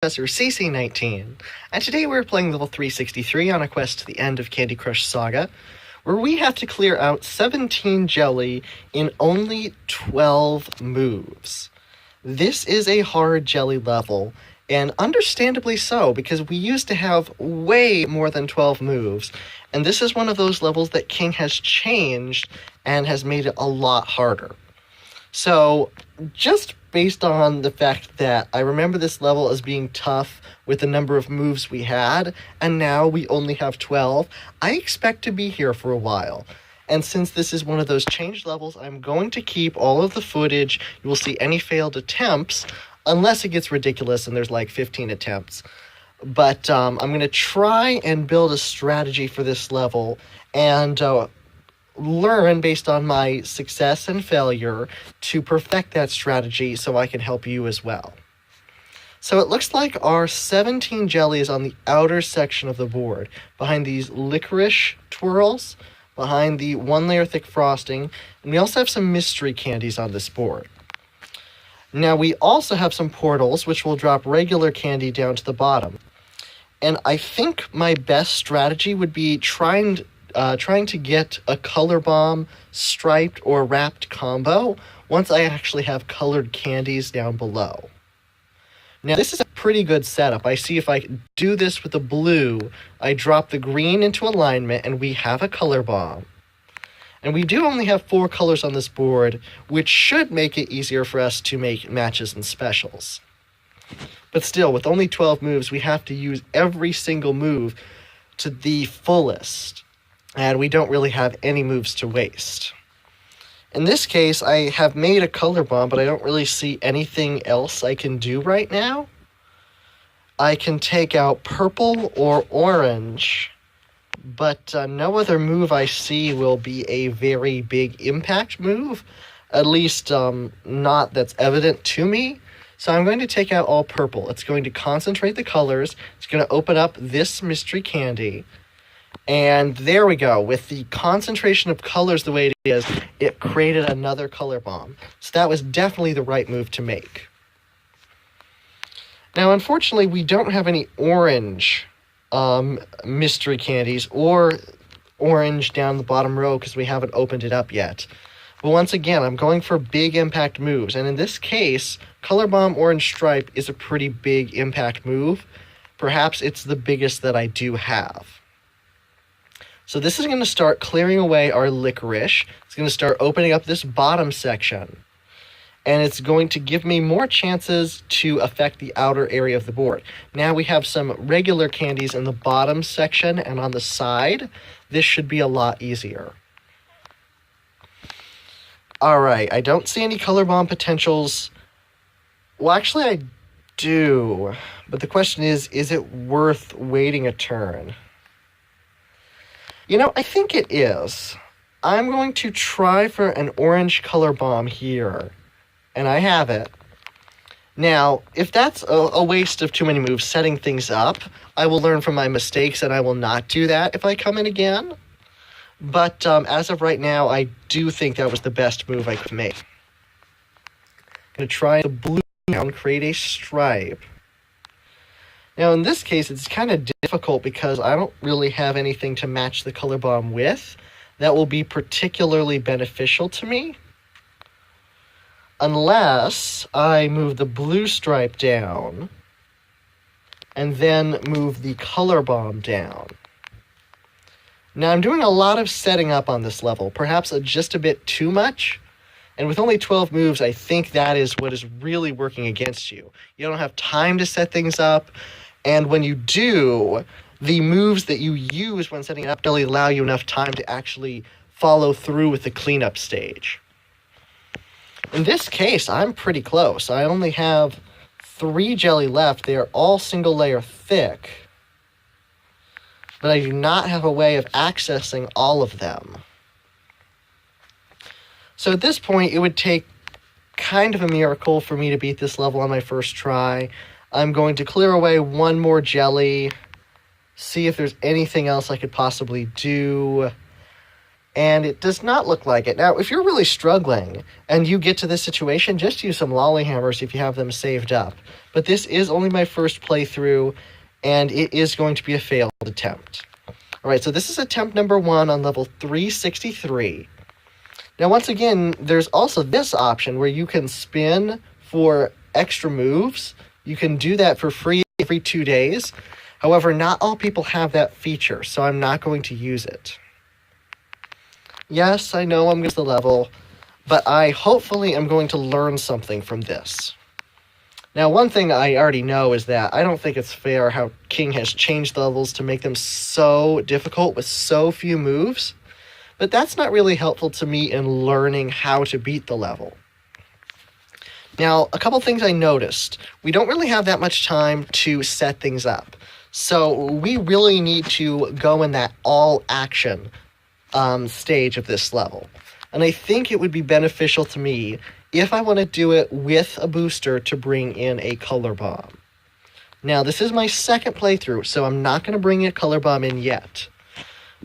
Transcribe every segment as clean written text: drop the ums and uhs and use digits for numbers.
Professor CC19, and today we're playing level 363 on a quest to the end of Candy Crush Saga, where we have to clear out 17 jelly in only 12 moves. This is a hard jelly level, and understandably so, because we used to have way more than 12 moves, and this is one of those levels that King has changed and has made it a lot harder. So, just based on the fact that I remember this level as being tough with the number of moves we had, and now we only have 12, I expect to be here for a while. And since this is one of those changed levels, I'm going to keep all of the footage. You will see any failed attempts, unless it gets ridiculous and there's like 15 attempts. But I'm going to try and build a strategy for this level, and learn based on my success and failure to perfect that strategy so I can help you as well. So it looks like our 17 jelly is on the outer section of the board, behind these licorice twirls, behind the 1-layer thick frosting, and we also have some mystery candies on this board. Now we also have some portals which will drop regular candy down to the bottom. And I think my best strategy would be trying to get a color bomb, striped, or wrapped combo once I actually have colored candies down below. Now, this is a pretty good setup. I see if I do this with the blue, I drop the green into alignment, and we have a color bomb. And we do only have 4 colors on this board, which should make it easier for us to make matches and specials. But still, with only 12 moves, we have to use every single move to the fullest. And we don't really have any moves to waste. In this case, I have made a color bomb, but I don't really see anything else I can do right now. I can take out purple or orange, but no other move I see will be a very big impact move, at least not that's evident to me. So I'm going to take out all purple. It's going to concentrate the colors. It's going to open up this mystery candy. And there we go. With the concentration of colors the way it is, it created another color bomb. So that was definitely the right move to make. Now, unfortunately, we don't have any orange mystery candies or orange down the bottom row because we haven't opened it up yet. But once again, I'm going for big impact moves. And in this case, Color Bomb Orange Stripe is a pretty big impact move. Perhaps it's the biggest that I do have. So this is going to start clearing away our licorice. It's going to start opening up this bottom section. And it's going to give me more chances to affect the outer area of the board. Now we have some regular candies in the bottom section and on the side. This should be a lot easier. Alright, I don't see any color bomb potentials. Well, actually I do. But the question is it worth waiting a turn? You know, I think it is. I'm going to try for an orange color bomb here. And I have it. Now, if that's a waste of too many moves setting things up, I will learn from my mistakes and I will not do that if I come in again. But as of right now, I do think that was the best move I could make. I'm going to try the blue down, create a stripe. Now, in this case, it's kind of difficult because I don't really have anything to match the color bomb with that will be particularly beneficial to me. Unless I move the blue stripe down and then move the color bomb down. Now, I'm doing a lot of setting up on this level, perhaps just a bit too much. And with only 12 moves, I think that is what is really working against you. You don't have time to set things up. And when you do, the moves that you use when setting it up don't really allow you enough time to actually follow through with the cleanup stage. In this case, I'm pretty close. I only have 3 jelly left. They are all single layer thick. But I do not have a way of accessing all of them. So at this point, it would take kind of a miracle for me to beat this level on my first try. I'm going to clear away 1 more jelly, see if there's anything else I could possibly do, and it does not look like it. Now, if you're really struggling and you get to this situation, just use some lolly hammers if you have them saved up. But this is only my first playthrough, and it is going to be a failed attempt. All right, so this is attempt number 1 on level 363. Now, once again, there's also this option where you can spin for extra moves. You can do that for free every 2 days. However, not all people have that feature, so I'm not going to use it. Yes, I know I'm going to the level, but I hopefully am going to learn something from this. Now, one thing I already know is that I don't think it's fair how King has changed the levels to make them so difficult with so few moves, but that's not really helpful to me in learning how to beat the level. Now, a couple things I noticed. We don't really have that much time to set things up, so we really need to go in that all-action stage of this level. And I think it would be beneficial to me if I want to do it with a booster to bring in a color bomb. Now, this is my second playthrough, so I'm not going to bring a color bomb in yet.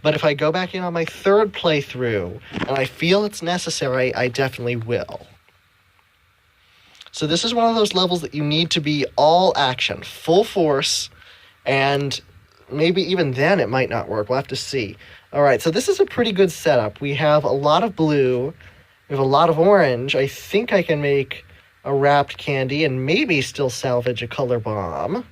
But if I go back in on my third playthrough and I feel it's necessary, I definitely will. So this is one of those levels that you need to be all action, full force, and maybe even then it might not work. We'll have to see. All right, so this is a pretty good setup. We have a lot of blue. We have a lot of orange. I think I can make a wrapped candy and maybe still salvage a color bomb.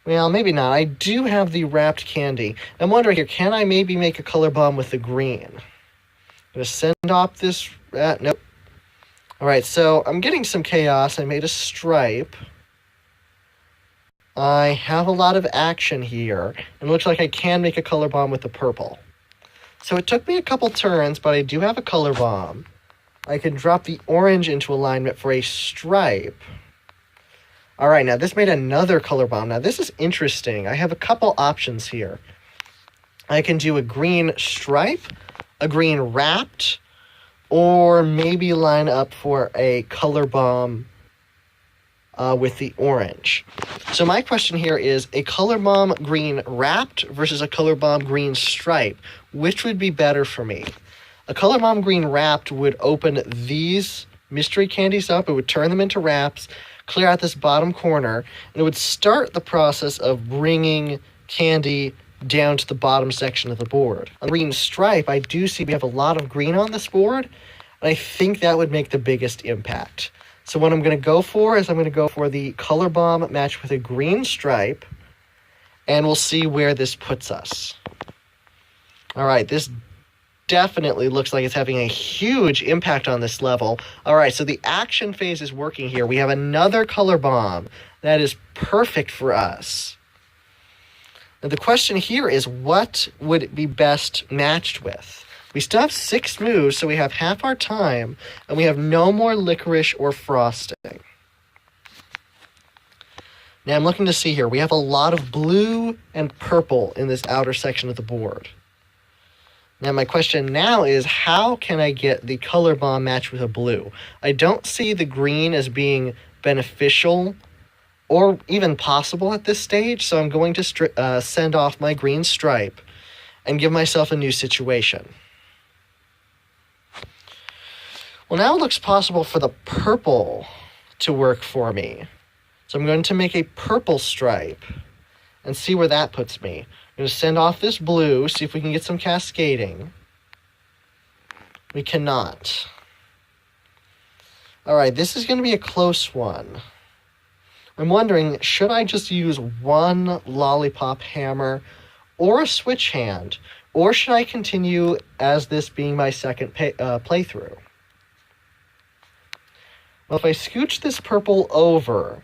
Well, maybe not. I do have the wrapped candy. I'm wondering here, can I maybe make a color bomb with the green? I'm going to send off this... nope. All right, so I'm getting some chaos. I made a stripe. I have a lot of action here, and it looks like I can make a color bomb with the purple. So it took me a couple turns, but I do have a color bomb. I can drop the orange into alignment for a stripe. All right, now this made another color bomb. Now this is interesting. I have a couple options here. I can do a green stripe, a green wrapped, or maybe line up for a color bomb with the orange. So my question here is a color bomb green wrapped versus a color bomb green stripe. Which would be better for me? A color bomb green wrapped would open these mystery candies up. It would turn them into wraps, clear out this bottom corner, and it would start the process of bringing candy down to the bottom section of the board. On the green stripe, I do see we have a lot of green on this board, and I think that would make the biggest impact. So what I'm going to go for is I'm going to go for the color bomb matched with a green stripe, and we'll see where this puts us. All right, this definitely looks like it's having a huge impact on this level. All right, so the action phase is working here. We have another color bomb that is perfect for us. Now the question here is, what would it be best matched with? We still have 6 moves, so we have half our time, and we have no more licorice or frosting. Now I'm looking to see here. We have a lot of blue and purple in this outer section of the board. Now my question now is, how can I get the color bomb matched with a blue? I don't see the green as being beneficial or even possible at this stage, so I'm going to send off my green stripe and give myself a new situation. Well, now it looks possible for the purple to work for me. So I'm going to make a purple stripe and see where that puts me. I'm going to send off this blue, see if we can get some cascading. We cannot. All right, this is going to be a close one. I'm wondering, should I just use one lollipop hammer or a switch hand? Or should I continue as this being my second playthrough? Well, if I scooch this purple over,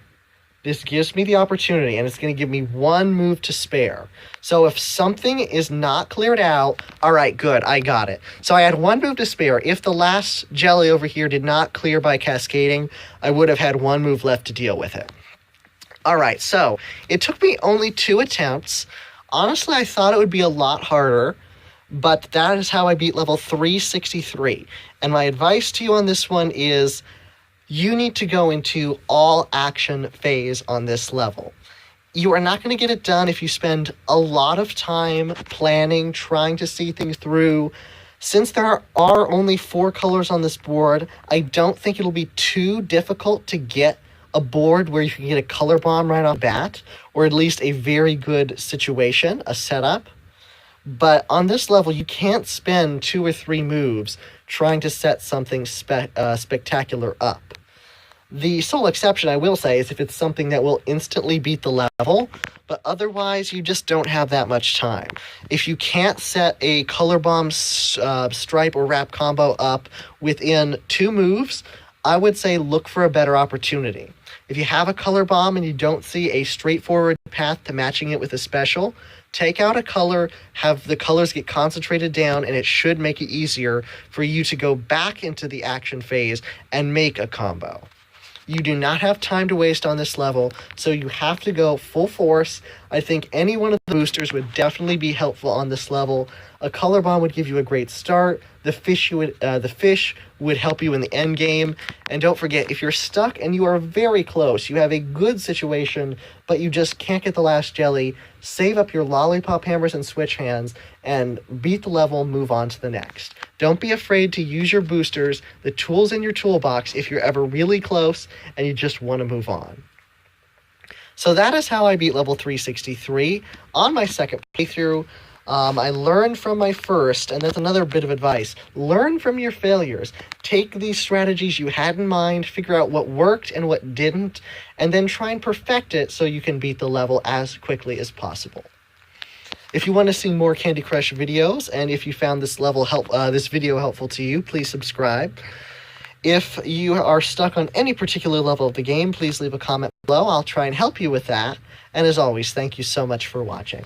this gives me the opportunity, and it's going to give me 1 move to spare. So if something is not cleared out, all right, good, I got it. So I had 1 move to spare. If the last jelly over here did not clear by cascading, I would have had 1 move left to deal with it. All right, so it took me only 2 attempts. Honestly, I thought it would be a lot harder, but that is how I beat level 363. And my advice to you on this one is, you need to go into all action phase on this level. You are not going to get it done if you spend a lot of time planning, trying to see things through. Since there are only 4 colors on this board, I don't think it'll be too difficult to get a board where you can get a color bomb right off the bat, or at least a very good situation, a setup. But on this level, you can't spend 2 or 3 moves trying to set something spectacular up. The sole exception, I will say, is if it's something that will instantly beat the level, but otherwise you just don't have that much time. If you can't set a color bomb stripe or wrap combo up within 2 moves, I would say look for a better opportunity. If you have a color bomb and you don't see a straightforward path to matching it with a special, take out a color, have the colors get concentrated down, and it should make it easier for you to go back into the action phase and make a combo. You do not have time to waste on this level, so you have to go full force. I think any one of the boosters would definitely be helpful on this level. A color bomb would give you a great start. The fish would help you in the end game. And don't forget, if you're stuck and you are very close, you have a good situation, but you just can't get the last jelly, save up your lollipop hammers and switch hands and beat the level, move on to the next. Don't be afraid to use your boosters, the tools in your toolbox, if you're ever really close and you just want to move on. So that is how I beat level 363. On my second playthrough, I learned from my first, and that's another bit of advice. Learn from your failures. Take these strategies you had in mind, figure out what worked and what didn't, and then try and perfect it so you can beat the level as quickly as possible. If you want to see more Candy Crush videos, and if you found this video helpful to you, please subscribe. If you are stuck on any particular level of the game, please leave a comment below. I'll try and help you with that. And as always, thank you so much for watching.